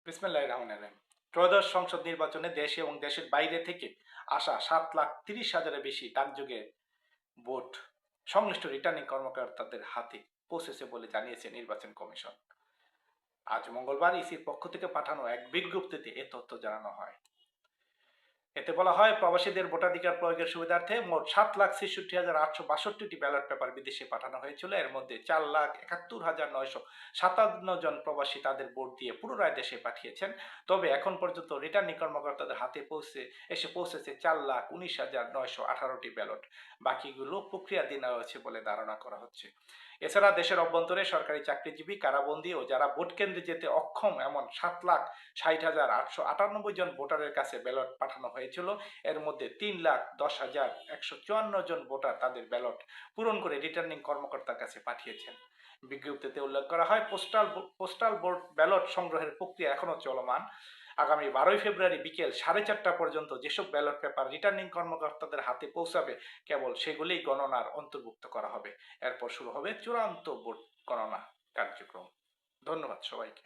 বিসমিল্লাহির রহমানির রহিম। ত্রয়োদশ সংসদ নির্বাচনে দেশে এবং দেশের বাইরে থেকে আসা 7,30,000-এর বেশি ডাকযোগে ভোট সংশ্লিষ্ট রিটার্নিং কর্মকর্তাদের হাতে পৌঁছেছে বলে জানিয়েছে নির্বাচন কমিশন। আজ মঙ্গলবার ইসির পক্ষ থেকে পাঠানো এক বিজ্ঞপ্তিতে এ তথ্য জানানো হয়। এতে বলা হয়, প্রবাসীদের ভোটাধিকার প্রয়োগের সুবিধার্থে মোট 7,66,862টি ব্যালট পেপার বিদেশে পাঠানো হয়েছিল। এর মধ্যে 4,71,957 জন প্রবাসী তাদের ভোট দিয়ে পুনরায় দেশে পাঠিয়েছেন। তবে এখন পর্যন্ত রিটার্নিং কর্মকর্তাদের হাতে পৌঁছেছে 4,19,918টি ব্যালট। বাকিগুলো প্রক্রিয়াধীন রয়েছে বলে ধারণা করা হচ্ছে। এছাড়া দেশের অভ্যন্তরে সরকারি চাকরিজীবী, কারাবন্দী ও যারা ভোট কেন্দ্রে যেতে অক্ষম এমন 7,60,898 জন ভোটারের কাছে ব্যালট পাঠানো হয়েছিল। এর মধ্যে 3,10,154 জন ভোটার তাদের ব্যালট পূরণ করে রিটার্নিং কর্মকর্তার কাছে পাঠিয়েছেন। বিজ্ঞপ্তিতে উল্লেখ করা হয়, পোস্টাল ব্যালট সংগ্রহের প্রক্রিয়া এখনো চলমান। আগামী 12 ফেব্রুয়ারি বিকেল 4:30 পর্যন্ত যেসব ব্যালট পেপার রিটার্নিং কর্মকর্তাদের হাতে পৌঁছাবে কেবল সেগুলিই গণনার অন্তর্ভুক্ত করা হবে। এরপর শুরু হবে চূড়ান্ত ভোট গণনা কার্যক্রম। ধন্যবাদ সবাইকে।